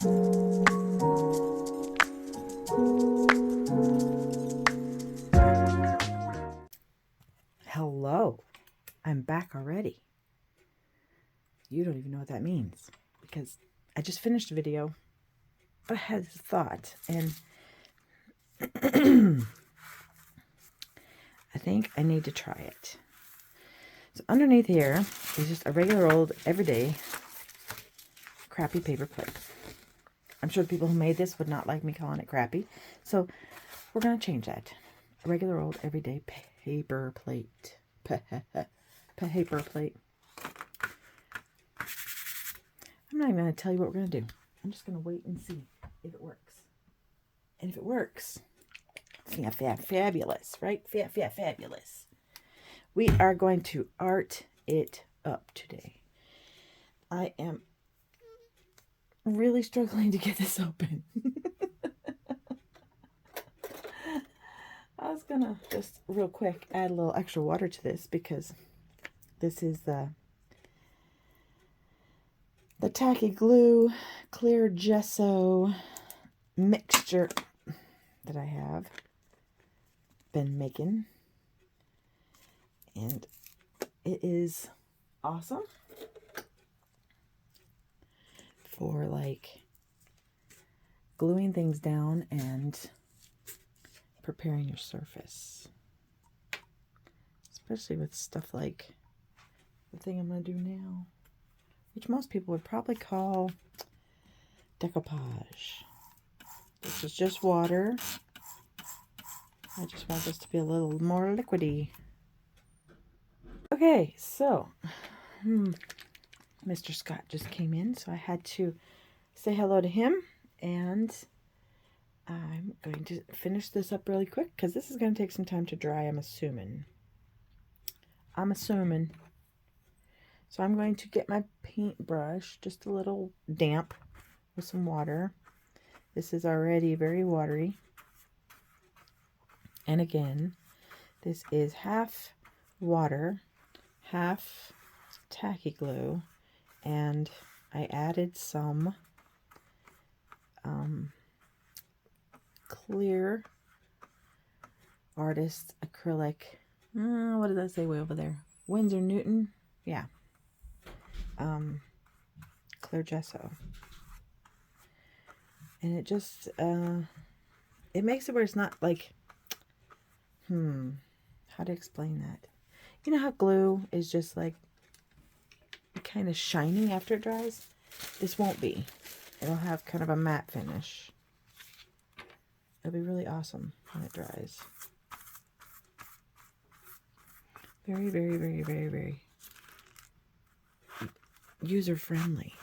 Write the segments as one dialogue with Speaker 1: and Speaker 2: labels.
Speaker 1: Hello, I'm back already. You don't even know what that means because I just finished a video, but I had this thought, and I think I need to try it. So underneath here is just a regular old everyday crappy paper plate. I'm sure the people who made this would not like me calling it crappy, so we're going to change that. A regular old everyday paper plate. Paper plate. I'm not even going to tell you what we're going to do. I'm just going to wait and see if it works. And if it works, fabulous, right? Fabulous. We are going to art it up today. I am really struggling to get this open. I was going to just real quick add a little extra water to this because this is the tacky glue clear gesso mixture that I have been making, and it is awesome for like gluing things down and preparing your surface, especially with stuff like the thing I'm going to do now, which most people would probably call decoupage. This is just water. I just want this to be a little more liquidy. Okay, so Mr. Scott just came in, so I had to say hello to him, and I'm going to finish this up really quick because this is going to take some time to dry, I'm assuming. So I'm going to get my paintbrush, just a little damp with some water. This is already very watery. And again, this is half water, half tacky glue, and I added some clear artist acrylic. What did I say way over there? Winsor Newton? Yeah. Clear gesso. And it just, it makes it where it's not like, how to explain that? You know how glue is just like kind of shiny after it dries? This won't be. It'll have kind of a matte finish. It'll be really awesome when it dries. Very, very, very, very, very user-friendly.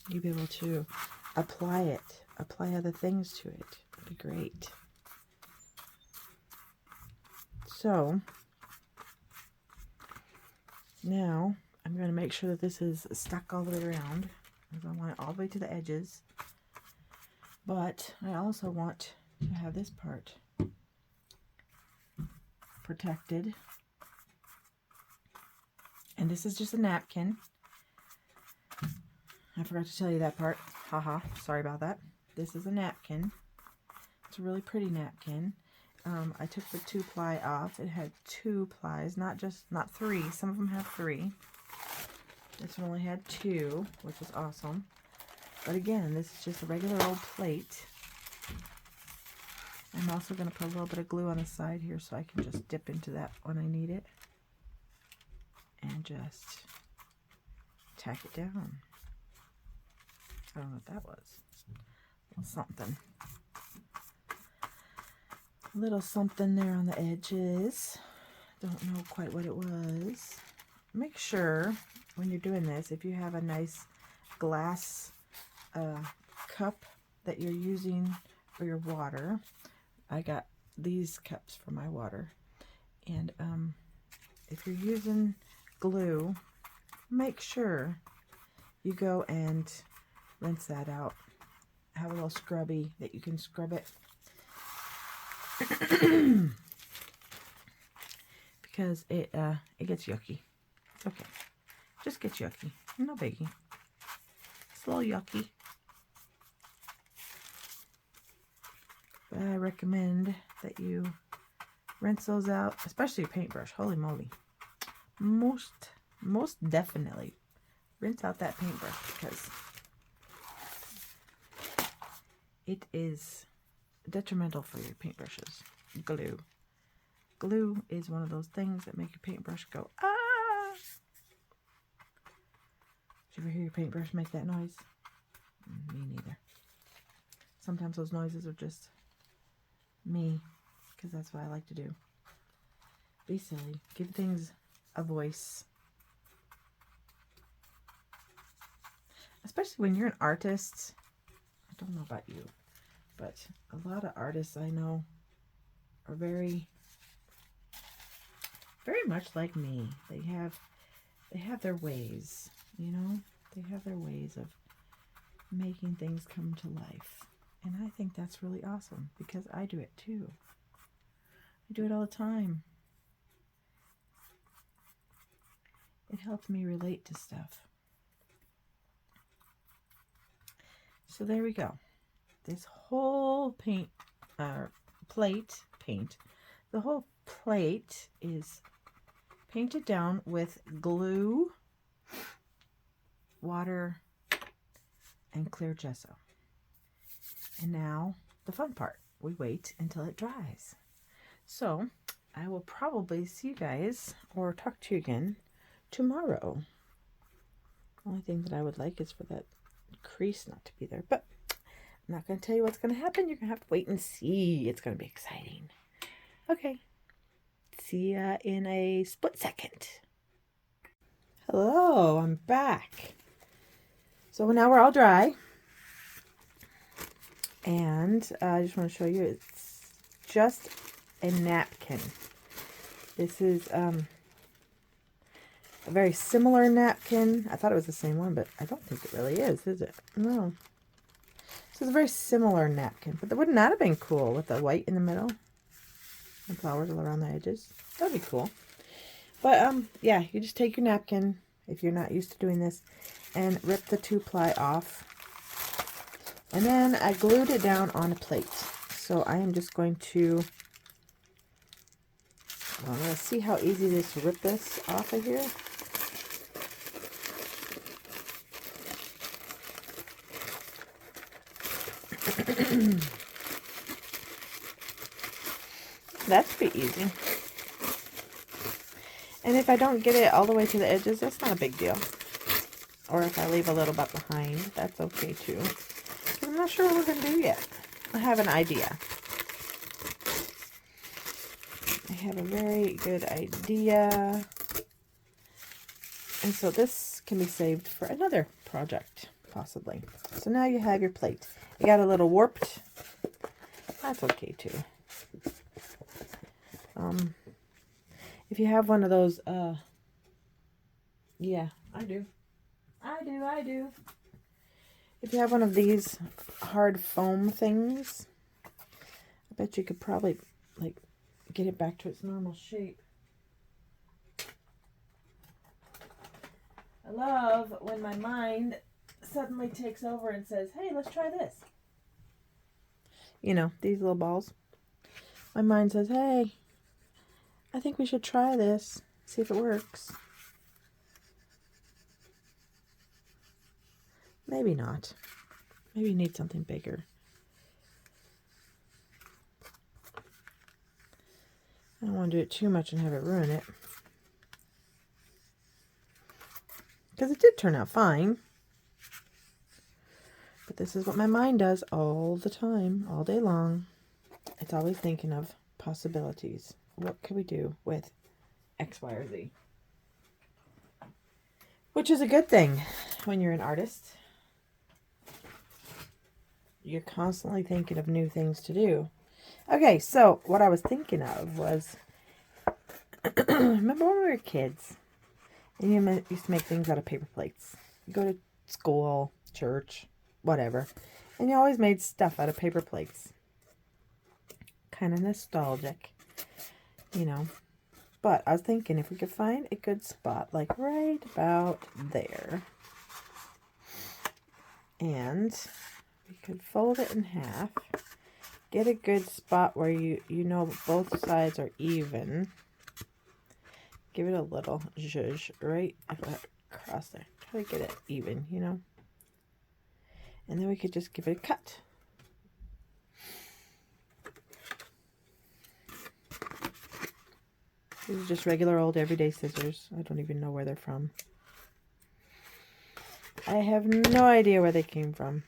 Speaker 1: You'll be able to apply it, apply other things to it. It'll be great. So now I'm going to make sure that this is stuck all the way around, because I want it all the way to the edges. But I also want to have this part protected. And this is just a napkin. I forgot to tell you that part. Haha, sorry about that. This is a napkin. It's a really pretty napkin. I took the 2-ply off. It had 2 plies, not 3. Some of them have 3. This one only had 2, which was awesome. But again, this is just a regular old plate. I'm also going to put a little bit of glue on the side here so I can just dip into that when I need it. And just tack it down. I don't know what that was. A little something there on the edges. Don't know quite what it was. Make sure when you're doing this, if you have a nice glass cup that you're using for your water. I got these cups for my water. And if you're using glue, make sure you go and rinse that out. Have a little scrubby that you can scrub it. Because it gets yucky. It's okay. Just gets yucky. No biggie. It's a little yucky. But I recommend that you rinse those out, especially your paintbrush. Holy moly. Most definitely rinse out that paintbrush because it is detrimental for your paintbrushes. Glue. Glue is one of those things that make your paintbrush go, ah! Did you ever hear your paintbrush make that noise? Me neither. Sometimes those noises are just me, because that's what I like to do. Be silly. Give things a voice. Especially when you're an artist. I don't know about you, but a lot of artists I know are very much like me. They have their ways, you know? They have their ways of making things come to life. And I think that's really awesome because I do it too. I do it all the time. It helps me relate to stuff. So there we go. This whole the whole plate is painted down with glue, water, and clear gesso. And now the fun part. We wait until it dries. So I will probably see you guys or talk to you again tomorrow. The only thing that I would like is for that crease not to be there. But I'm not going to tell you what's going to happen. You're going to have to wait and see. It's going to be exciting. Okay. See ya in a split second. Hello, I'm back. So now we're all dry. And I just want to show you, it's just a napkin. This is a very similar napkin. I thought it was the same one, but I don't think it really is it? No. This is a very similar napkin, but that would not have been cool with the white in the middle and flowers all around the edges. That would be cool. But yeah, you just take your napkin, if you're not used to doing this, and rip the 2-ply off. And then I glued it down on a plate. So I am just going to, I'm going to see how easy it is to rip this off of here. That's pretty easy. And if I don't get it all the way to the edges, that's not a big deal. Or if I leave a little bit behind, that's okay too. I'm not sure what we're going to do yet. I have an idea. I have a very good idea. And so this can be saved for another project, possibly. So now you have your plate. It got a little warped. That's okay too. If you have one of those, yeah, I do. If you have one of these hard foam things, I bet you could probably, like, get it back to its normal shape. I love when my mind suddenly takes over and says, hey, let's try this. You know, these little balls. My mind says, hey, I think we should try this, see if it works. Maybe not. Maybe you need something bigger. I don't want to do it too much and have it ruin it. Because it did turn out fine. But this is what my mind does all the time, all day long. It's always thinking of possibilities. What could we do with X, Y, or Z? Which is a good thing when you're an artist. You're constantly thinking of new things to do. Okay, so what I was thinking of was, remember when we were kids and you used to make things out of paper plates? You go to school, church, whatever, and you always made stuff out of paper plates. Kind of nostalgic, you know. But I was thinking if we could find a good spot, like right about there. And we could fold it in half. Get a good spot where you know both sides are even. Give it a little zhuzh right across there. Try to get it even, you know. And then we could just give it a cut. These are just regular old everyday scissors. I don't even know where they're from. I have no idea where they came from.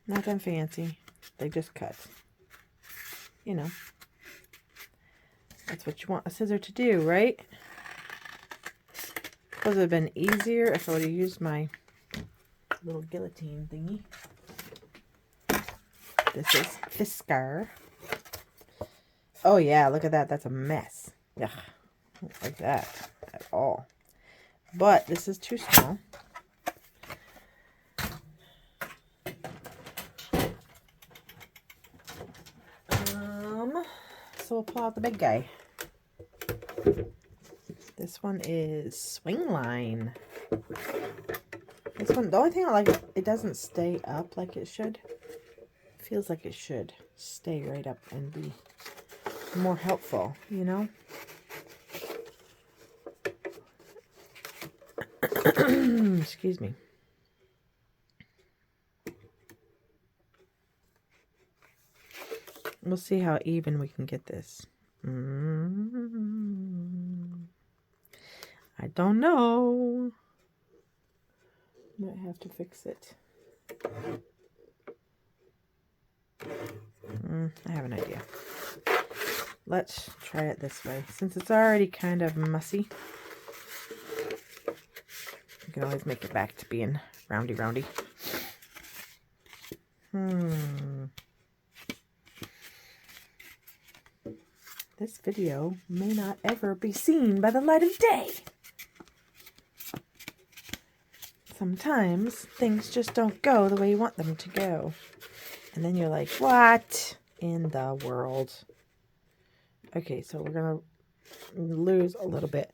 Speaker 1: Nothing fancy. They just cut. You know. That's what you want a scissor to do, right? Suppose it would have been easier if I would have used my little guillotine thingy. This is Fiskar. Oh yeah, look at that. That's a mess. Ugh, I don't like that at all. But this is too small. So we'll pull out the big guy. This one is Swing Line. This one, the only thing I like, it doesn't stay up like it should. It feels like it should stay right up and be more helpful, you know? Excuse me. We'll see how even we can get this. I don't know. Might have to fix it. I have an idea. Let's try it this way. Since it's already kind of mussy, you can always make it back to being roundy. This video may not ever be seen by the light of day. Sometimes things just don't go the way you want them to go. And then you're like, what in the world? Okay, so we're going to lose a little bit.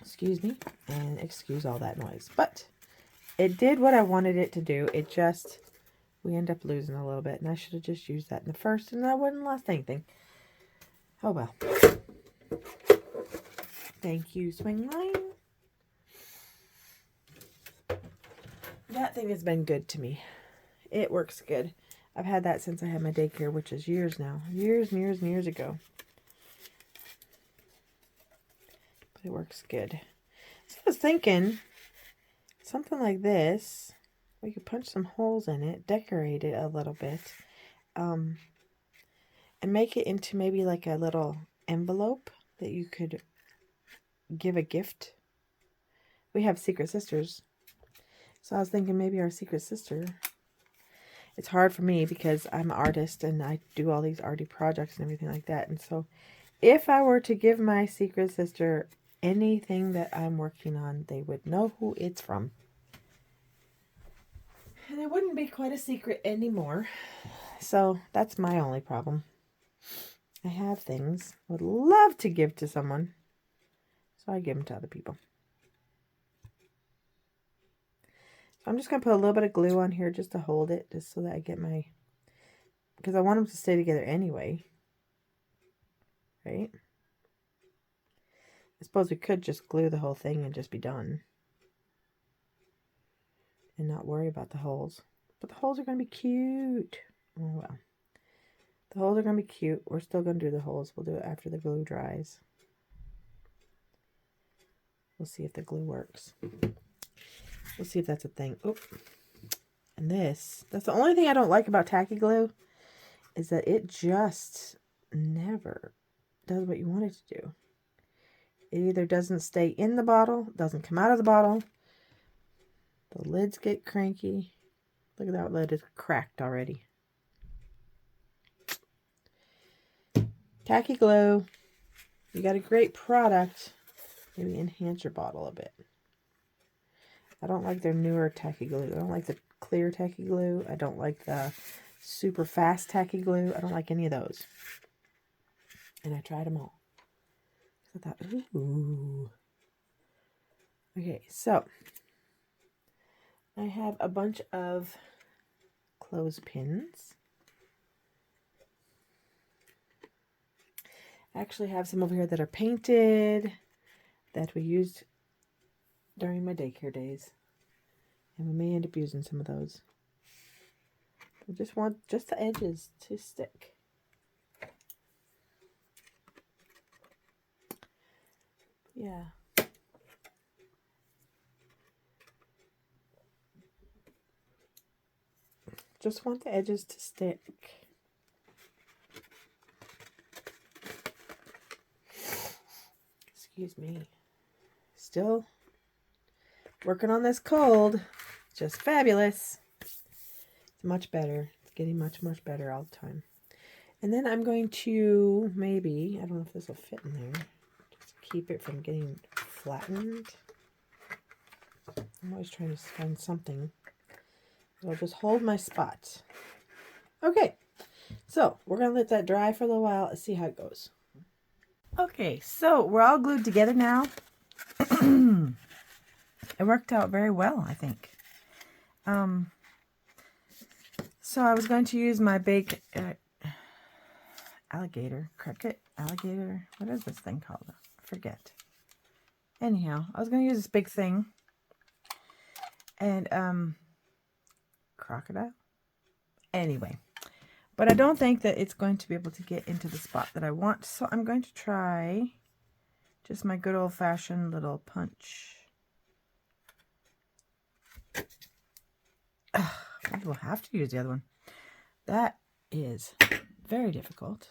Speaker 1: Excuse me, and excuse all that noise. But it did what I wanted it to do. It just, we end up losing a little bit. And I should have just used that in the first, and I wouldn't have lost anything. Oh well. Thank you, Swing Line. That thing has been good to me. It works good. I've had that since I had my daycare, which is years now. Years and years and years ago. But it works good. So I was thinking, something like this, we could punch some holes in it, decorate it a little bit, and make it into maybe like a little envelope that you could give a gift. We have secret sisters. So I was thinking maybe our secret sister. It's hard for me because I'm an artist and I do all these arty projects and everything like that. And so if I were to give my secret sister anything that I'm working on, they would know who it's from. And it wouldn't be quite a secret anymore. So that's my only problem. I have things I would love to give to someone. So I give them to other people. So I'm just going to put a little bit of glue on here just to hold it. Just so that I get my... Because I want them to stay together anyway. Right? I suppose we could just glue the whole thing and just be done. And not worry about the holes. But the holes are going to be cute. Oh well. The holes are going to be cute. We're still going to do the holes. We'll do it after the glue dries. We'll see if the glue works. We'll see if that's a thing. Oop. And this, that's the only thing I don't like about tacky glue, is that it just never does what you want it to do. It either doesn't stay in the bottle, doesn't come out of the bottle. The lids get cranky. Look at that lid, it's cracked already. Tacky glue. You got a great product. Maybe enhance your bottle a bit. I don't like their newer tacky glue. I don't like the clear tacky glue. I don't like the super fast tacky glue. I don't like any of those. And I tried them all. I thought, ooh. Okay, so I have a bunch of clothespins. I actually have some over here that are painted that we used during my daycare days. And we may end up using some of those. I just want just the edges to stick. Yeah. Just want the edges to stick. Excuse me. Still working on this cold. Just fabulous. It's much better. It's getting much, much better all the time. And then I'm going to maybe, I don't know if this will fit in there, just keep it from getting flattened. I'm always trying to find something that'll just hold my spot. Okay, so we're going to let that dry for a little while and see how it goes. Okay, so we're all glued together now. It worked out very well, I think. So I was going to use my big alligator, what is this thing called? I forget. Anyhow, I was going to use this big thing. And, crocodile? Anyway. But I don't think that it's going to be able to get into the spot that I want. So I'm going to try just my good old-fashioned little punch. Maybe we'll have to use the other one. That is very difficult.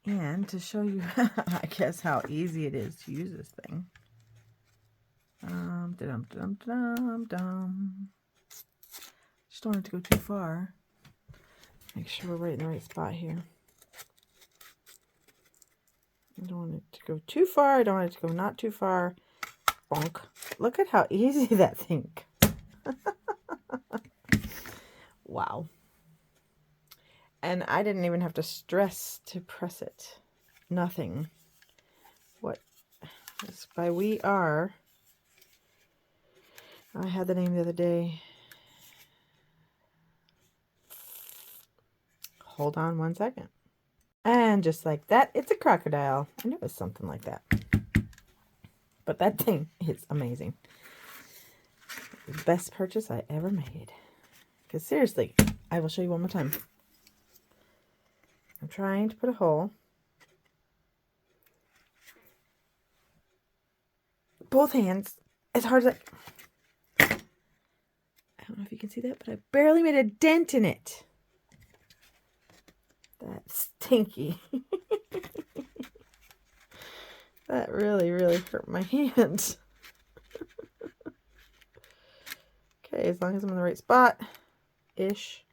Speaker 1: And to show you, I guess, how easy it is to use this thing. Just don't want it to go too far. Make sure we're right in the right spot here. I don't want it to go too far. I don't want it to go not too far. Bonk. Look at how easy that thing. Wow. And I didn't even have to stress to press it. Nothing. What? It's by We Are. I had the name the other day. Hold on one second. And just like that, it's a crocodile. I knew it was something like that. But that thing is amazing. The best purchase I ever made. Because seriously, I will show you one more time. I'm trying to put a hole. Both hands, as hard as I don't know if you can see that, but I barely made a dent in it. That's stinky. That really, really hurt my hand. Okay, as long as I'm in the right spot. Ish.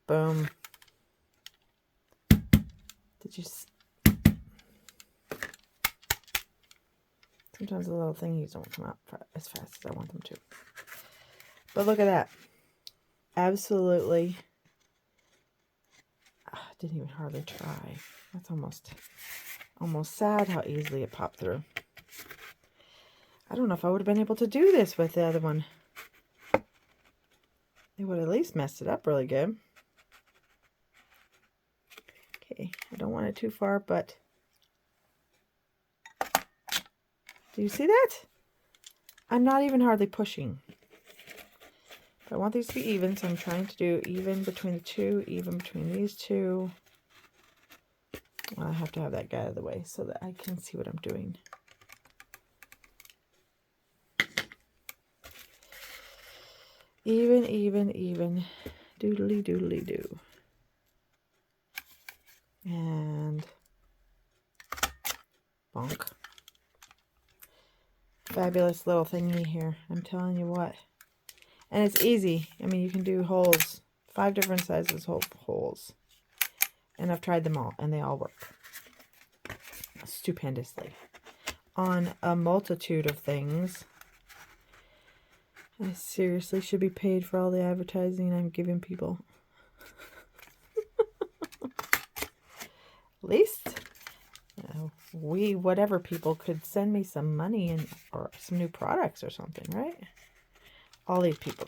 Speaker 1: Boom. Did you... Sometimes the little thingies don't come out as fast as I want them to. But look at that. Absolutely. I didn't even hardly try. That's almost sad how easily it popped through. I don't know if I would have been able to do this with the other one. It would at least messed it up really good. Okay, I don't want it too far, but... Do you see that? I'm not even hardly pushing. But I want these to be even, so I'm trying to do even between the two, even between these two. Well, I have to have that guy out of the way so that I can see what I'm doing. Even, even, even. Doodly, doodly, do. And bonk. Fabulous little thingy here. I'm telling you what. And it's easy. I mean, you can do holes. 5 different sizes holes. And I've tried them all, and they all work stupendously. On a multitude of things. I seriously should be paid for all the advertising I'm giving people. whatever people could send me some money and or some new products or something, right? All these people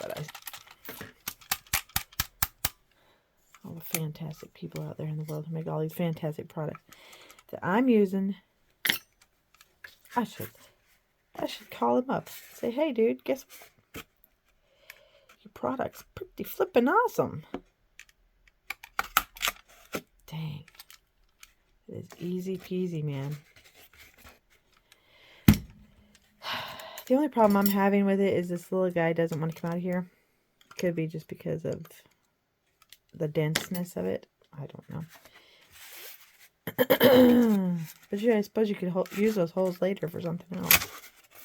Speaker 1: all the fantastic people out there in the world who make all these fantastic products that I'm using. I should call them up. Say, hey, dude, guess what? Your product's pretty flippin' awesome. Dang. It is easy peasy, man. The only problem I'm having with it is this little guy doesn't want to come out of here. Could be just because of the denseness of it. I don't know. But yeah, I suppose you could use those holes later for something else.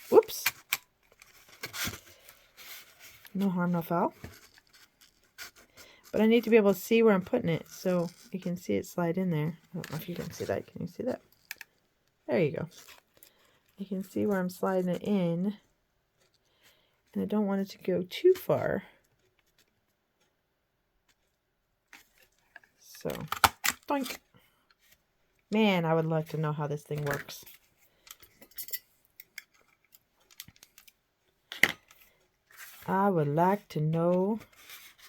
Speaker 1: Whoops. No harm, no foul. But I need to be able to see where I'm putting it so you can see it slide in there. I don't know if you can see that. Can you see that? There you go. You can see where I'm sliding it in. And I don't want it to go too far. So, doink. Man, I would like to know how this thing works. I would like to know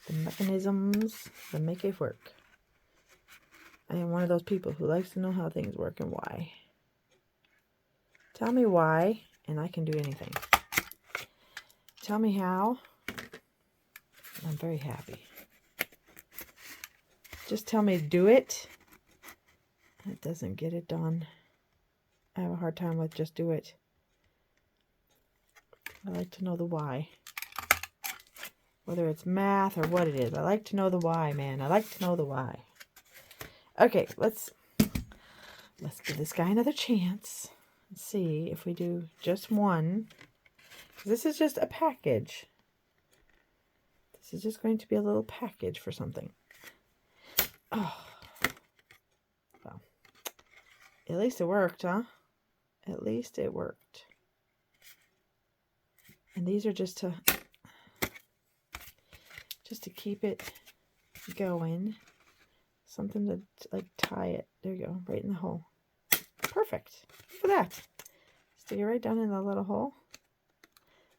Speaker 1: the mechanisms that make it work. I am one of those people who likes to know how things work and why. Tell me why, and I can do anything. Tell me how, I'm very happy. Just tell me to do it. It doesn't get it done. I have a hard time with just do it. I like to know the why. Whether it's math or what it is. I like to know the why, man. I like to know the why. Okay, let's give this guy another chance. Let's see if we do just one. This is just a package. This is just going to be a little package for something. Oh. Well. At least it worked, huh? At least it worked. And these are just to keep it going. Something to like tie it. There you go, right in the hole. Perfect. Look at that. Stick it right down in the little hole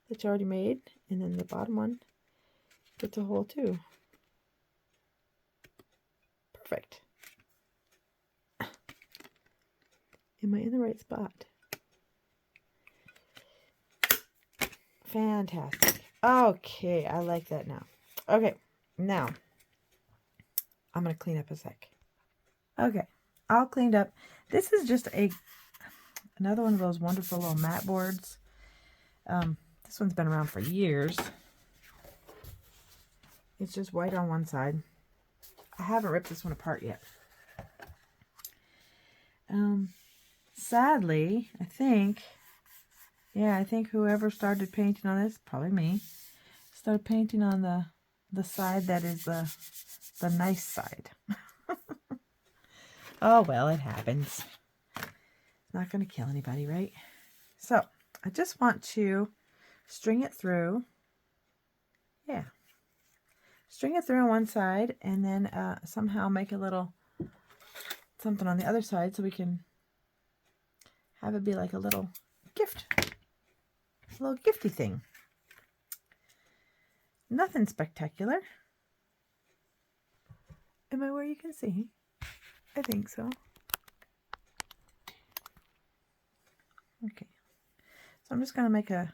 Speaker 1: that you already made, and then the bottom one gets a hole too. Perfect. Am I in the right spot? Fantastic. Okay, I like that now. Okay, now I'm going to clean up a sec. Okay, all cleaned up. This is just another one of those wonderful little mat boards. This one's been around for years. It's just white on one side. I haven't ripped this one apart yet. Sadly, I think whoever started painting on this, probably me, started painting on the side that is the nice side. Oh, well, it happens. Not going to kill anybody, right? So, I just want to string it through. Yeah. String it through on one side and then somehow make a little something on the other side so we can have it be like a little gift. A little gifty thing. Nothing spectacular. Am I where you can see? I think so. Okay. So I'm just going to make a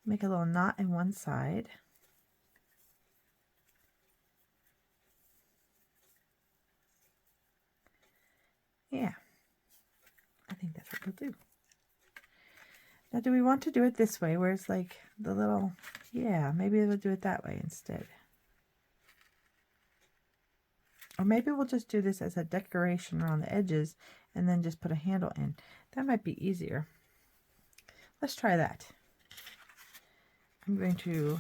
Speaker 1: little knot in one side. Yeah. I think that's what we'll do. Now, do we want to do it this way where it's like the little, yeah, maybe we'll do it that way instead. Or maybe we'll just do this as a decoration around the edges and then just put a handle in. That might be easier. Let's try that. I'm going to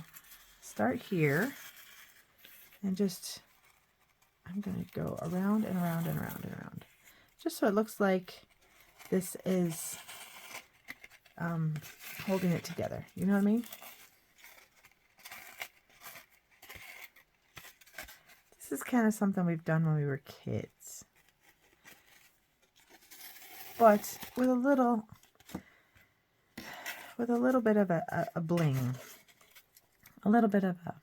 Speaker 1: start here and I'm going to go around and around and around and around. Just so it looks like this is holding it together. You know what I mean? This is kind of something we've done when we were kids. but with a little bit of a bling, a little bit of a,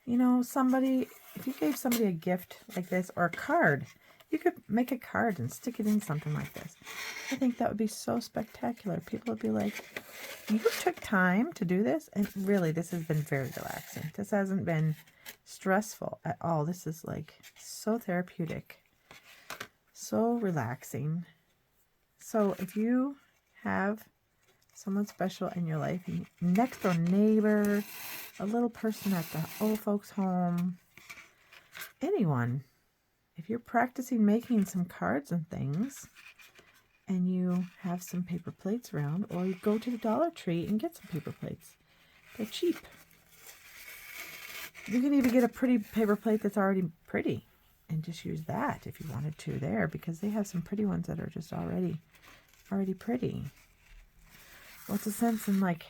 Speaker 1: you know, somebody, if you gave somebody a gift like this or a card, you could make a card and stick it in something like this. I think that would be so spectacular. People would be like, you took time to do this? And really, this has been very relaxing. This hasn't been stressful at all. This is like so therapeutic, so relaxing. So if you have someone special in your life, next door neighbor, a little person at the old folks home, anyone, if you're practicing making some cards and things and you have some paper plates around, or you go to the Dollar Tree and get some paper plates. They're cheap. You can even get a pretty paper plate that's already pretty and just use that if you wanted to there, because they have some pretty ones that are just already pretty. What's the sense in like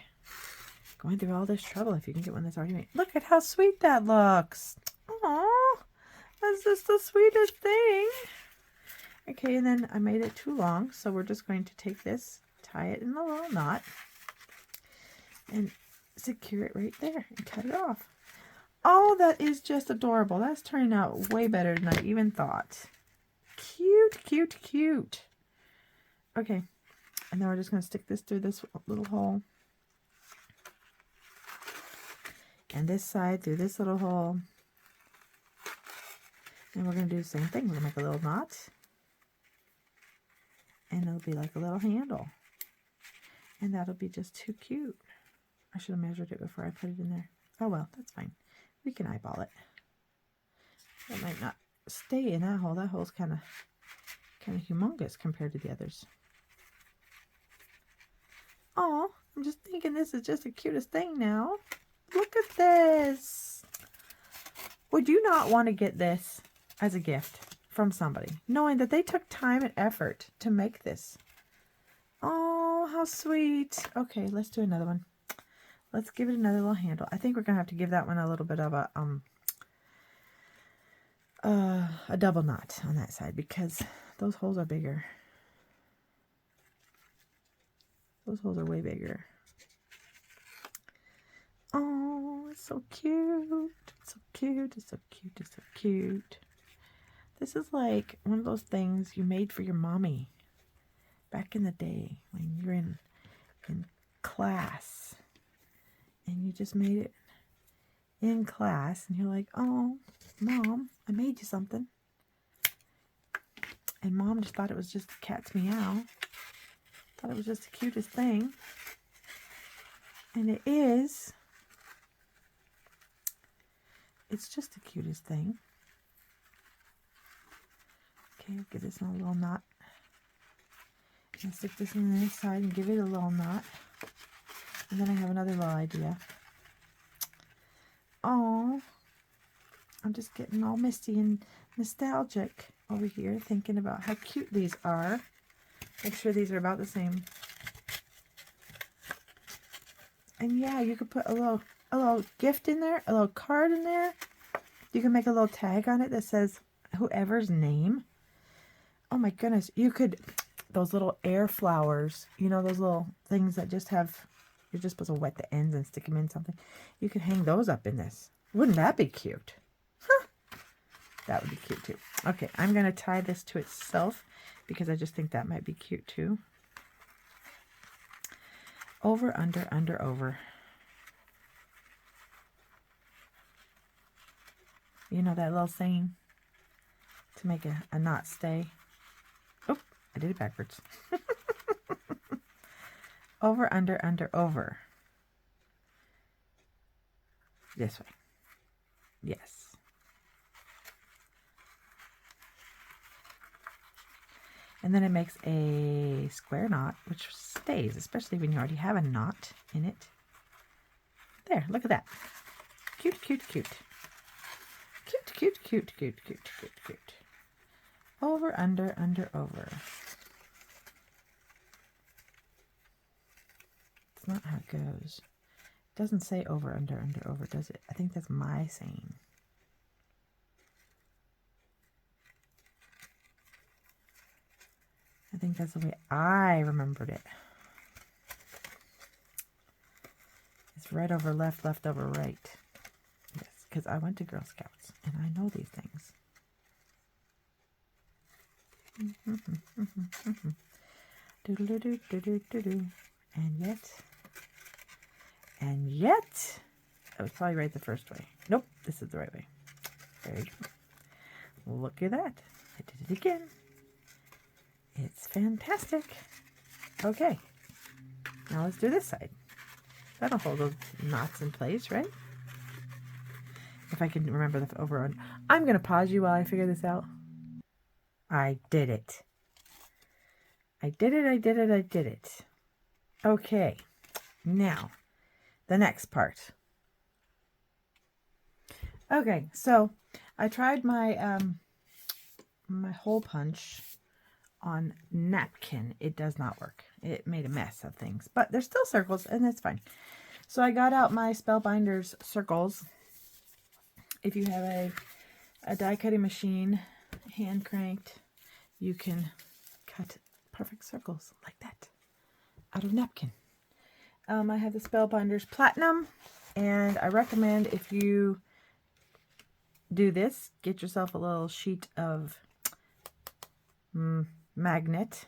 Speaker 1: going through all this trouble if you can get one that's already made? Look at how sweet that looks. Aww. That's just the sweetest thing. Okay, and then I made it too long, so we're just going to take this, tie it in a little knot, and secure it right there and cut it off. Oh, that is just adorable. That's turning out way better than I even thought. Cute, cute, cute. Okay, and then we're just going to stick this through this little hole. And this side through this little hole. And we're going to do the same thing. We're going to make a little knot. And it'll be like a little handle. And that'll be just too cute. I should have measured it before I put it in there. Oh well, that's fine. We can eyeball it. It might not stay in that hole. That hole's kind of humongous compared to the others. Oh, I'm just thinking this is just the cutest thing now. Look at this. Would you not want to get this as a gift from somebody, knowing that they took time and effort to make this? Oh, how sweet. Okay, let's do another one. Let's give it another little handle. I think we're gonna have to give that one a little bit of a double knot on that side, because those holes are bigger. Those holes are way bigger. Oh, it's so cute. It's so cute. It's so cute. It's so cute. This is like one of those things you made for your mommy back in the day when you're in class. And you just made it in class. And you're like, oh, Mom, I made you something. And Mom just thought it was just a cat's meow. Thought it was just the cutest thing. And it is. It's just the cutest thing. Okay, I'll get this in a little knot. And stick this in this side and give it a little knot. And then I have another little idea. Oh, I'm just getting all misty and nostalgic over here, thinking about how cute these are. Make sure these are about the same. And yeah, you could put a little gift in there, a little card in there. You can make a little tag on it that says whoever's name. Oh my goodness, you could, those little air flowers, you know, those little things that just have, you're just supposed to wet the ends and stick them in something. You could hang those up in this. Wouldn't that be cute? Huh. That would be cute too. Okay, I'm going to tie this to itself because I just think that might be cute too. Over, under, under, over. You know that little saying to make a knot stay? Oh, I did it backwards. Over, under, under, over. This way. Yes. And then it makes a square knot, which stays, especially when you already have a knot in it. There, look at that. Cute, cute, cute. Cute, cute, cute, cute, cute, cute, cute. Over, under, under, over. It's not how it goes. It doesn't say over, under, under, over, does it? I think that's my saying. I think that's the way I remembered it. It's right over left, left over right. Yes, because I went to Girl Scouts and I know these things. And yet, I was probably right the first way. Nope, this is the right way. There you go. Look at that. I did it again. It's fantastic. Okay, now let's do this side. That'll hold those knots in place, right? If I can remember the over. I'm going to pause you while I figure this out. I did it. I did it, I did it, I did it. Okay, now, the next part. Okay, so I tried my my hole punch on napkin. It does not work. It made a mess of things, but there's still circles and that's fine. So I got out my Spellbinders circles. If you have a die cutting machine, hand cranked, you can cut perfect circles like that out of napkin. I have the Spellbinders Platinum, and I recommend if you do this, get yourself a little sheet of magnet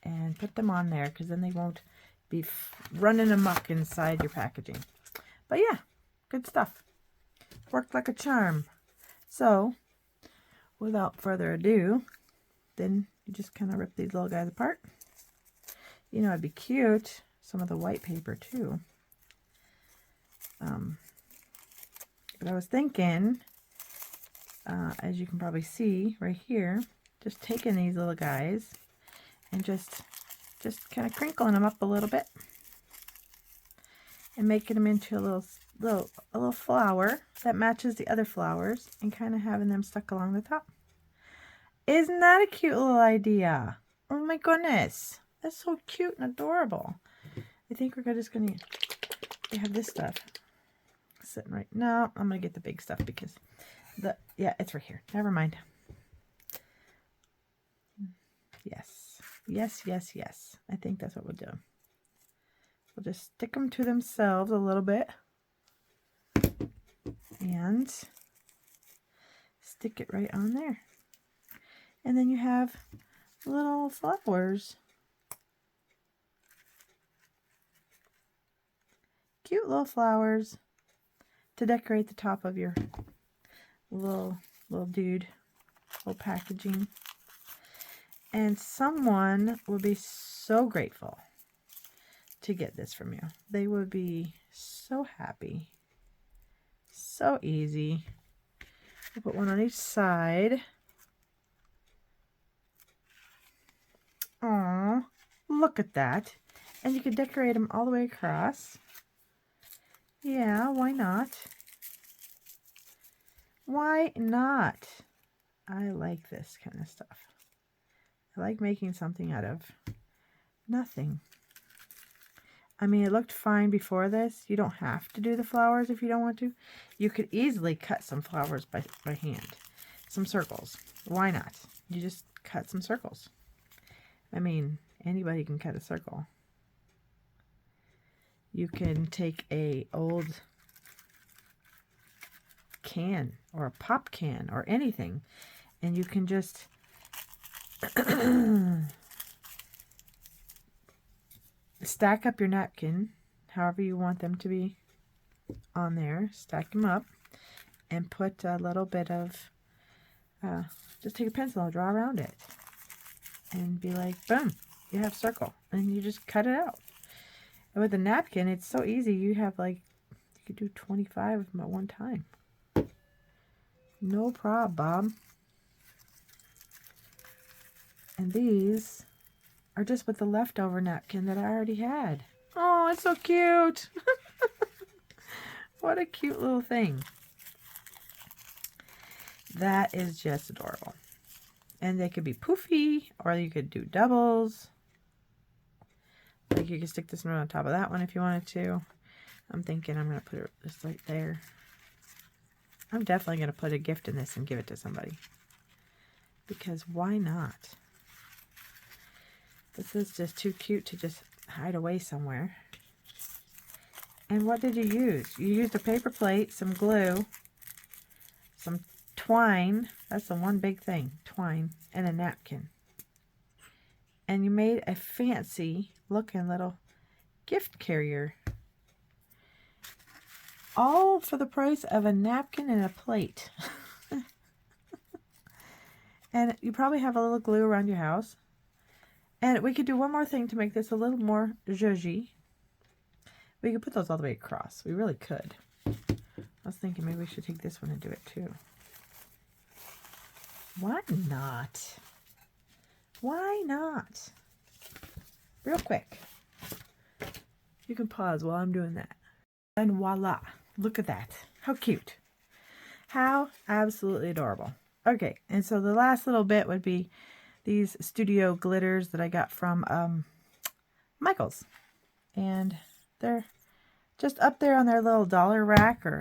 Speaker 1: and put them on there, because then they won't be running amok inside your packaging. But yeah, good stuff. Worked like a charm. So, without further ado, then you just kind of rip these little guys apart. You know, it'd be cute. Some of the white paper too. But I was thinking, as you can probably see right here, just taking these little guys and just kind of crinkling them up a little bit and making them into a little flower that matches the other flowers, and kind of having them stuck along the top. Isn't that a cute little idea? Oh my goodness, that's so cute and adorable. I think we're just gonna have this stuff sitting right now. I'm gonna get the big stuff because it's right here. Never mind. Yes, yes, yes, yes. I think that's what we'll do. We'll just stick them to themselves a little bit and stick it right on there. And then you have little flowers. Cute little flowers to decorate the top of your little dude, little packaging. And someone will be so grateful to get this from you. They would be so happy. So easy. I'll put one on each side. Aww, look at that. And you can decorate them all the way across. Yeah, why not? Why not? I like this kind of stuff. I like making something out of nothing. I mean, it looked fine before this. You don't have to do the flowers if you don't want to. You could easily cut some flowers by hand. Some circles. Why not? You just cut some circles. I mean, anybody can cut a circle. You can take a old can or a pop can or anything, and you can just stack up your napkin however you want them to be on there. Stack them up and put a little bit of just take a pencil and draw around it and be like, boom, you have circle, and you just cut it out. And with a napkin, it's so easy. You have you could do 25 of them at one time. No problem, Bob. And these are just with the leftover napkin that I already had. Oh, it's so cute. What a cute little thing. That is just adorable. And they could be poofy, or you could do doubles. Like you could stick this one on top of that one if you wanted to. I'm thinking I'm going to put it just right there. I'm definitely going to put a gift in this and give it to somebody. Because why not? This is just too cute to just hide away somewhere. And what did you use? You used a paper plate, some glue, some twine. That's the one big thing, twine, and a napkin. And you made a fancy looking little gift carrier. All for the price of a napkin and a plate. And you probably have a little glue around your house. And we could do one more thing to make this a little more zhuzhy. We could put those all the way across. We really could. I was thinking maybe we should take this one and do it too. Why not? Why not? Real quick. You can pause while I'm doing that. And voila. Look at that. How cute. How absolutely adorable. Okay, and so the last little bit would be these studio glitters that I got from Michael's. And they're just up there on their little dollar rack, or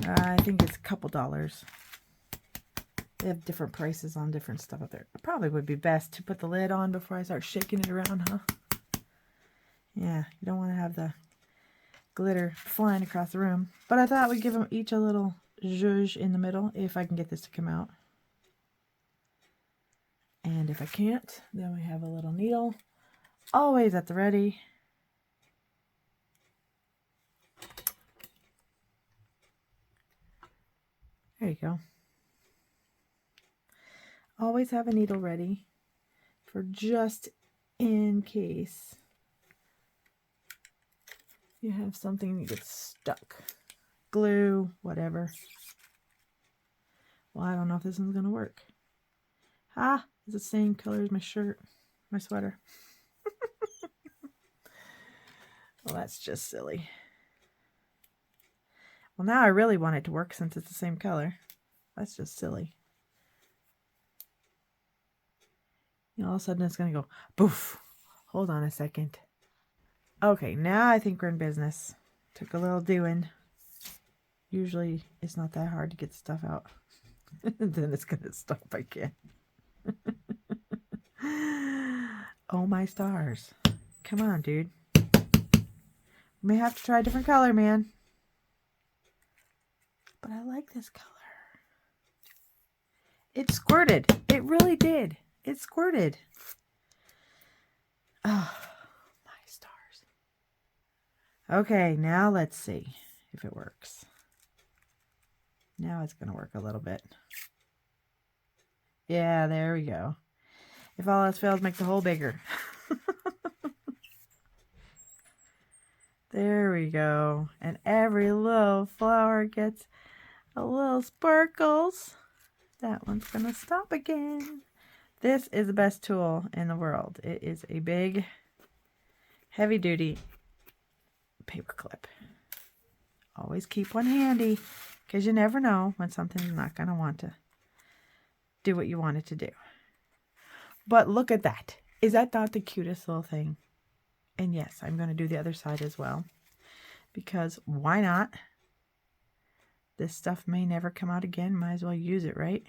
Speaker 1: I think it's a couple dollars. They have different prices on different stuff up there. It probably would be best to put the lid on before I start shaking it around, huh? Yeah, you don't want to have the glitter flying across the room. But I thought we'd give them each a little zhuzh in the middle, if I can get this to come out. And if I can't, then we have a little needle, always at the ready. There you go. Always have a needle ready for just in case you have something that gets stuck. Glue, whatever. Well, I don't know if this one's going to work. Ah, it's the same color as my shirt, my sweater. Well, that's just silly. Well, now I really want it to work since it's the same color. That's just silly. You know, all of a sudden it's going to go poof. Hold on a second. Okay, now I think we're in business. Took a little doing. Usually it's not that hard to get stuff out. Then it's going to stop again. Oh my stars. Come on, dude. We may have to try a different color, man. But I like this color. It squirted. It really did. It squirted. Oh, my stars. Okay, now let's see if it works. Now it's going to work a little bit. Yeah, there we go. If all else fails, make the hole bigger. There we go. And every little flower gets a little sparkles. That one's going to stop again. This is the best tool in the world. It is a big, heavy-duty paper clip. Always keep one handy, because you never know when something's not going to want to do what you want it to do. But look at that. Is that not the cutest little thing? And yes, I'm going to do the other side as well, because why not? This stuff may never come out again. Might as well use it, right?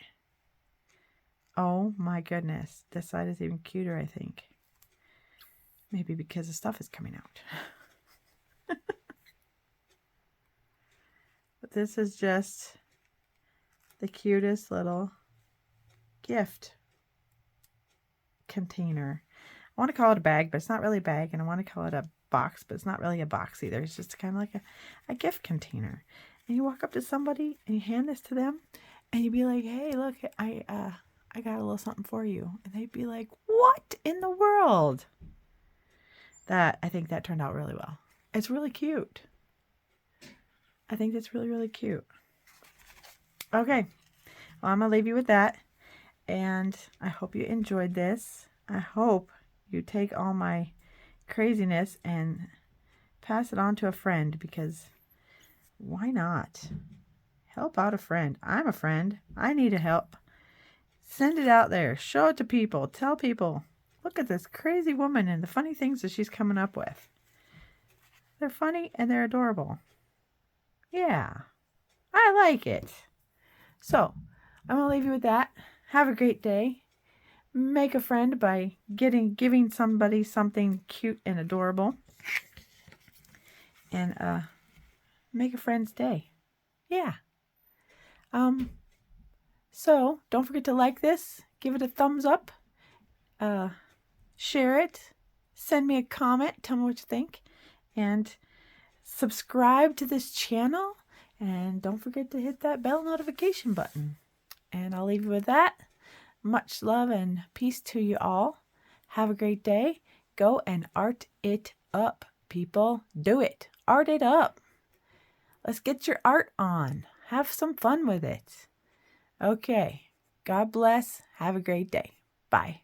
Speaker 1: Oh my goodness. This side is even cuter, I think. Maybe because the stuff is coming out. But this is just the cutest little gift container. I want to call it a bag, but it's not really a bag. And I want to call it a box, but it's not really a box either. It's just kind of like a gift container. And you walk up to somebody and you hand this to them and you be like, hey, look, I got a little something for you. And they'd be like, what in the world? I think that turned out really well. It's really cute. I think that's really, really cute. Okay. Well, I'm going to leave you with that. And I hope you enjoyed this. I hope you take all my craziness and pass it on to a friend, because why not? Help out a friend. I'm a friend. I need a help. Send it out there. Show it to people. Tell people, look at this crazy woman and the funny things that she's coming up with. They're funny and they're adorable. Yeah, I like it. So, I'm going to leave you with that. Have a great day. make a friend by giving somebody something cute and adorable. And make a friend's day. Yeah. So don't forget to like this, give it a thumbs up, share it, send me a comment, tell me what you think, and subscribe to this channel, and don't forget to hit that bell notification button. And I'll leave you with that. Much love and peace to you all. Have a great day. Go and art it up, people. Do it. Art it up. Let's get your art on. Have some fun with it. Okay. God bless. Have a great day. Bye.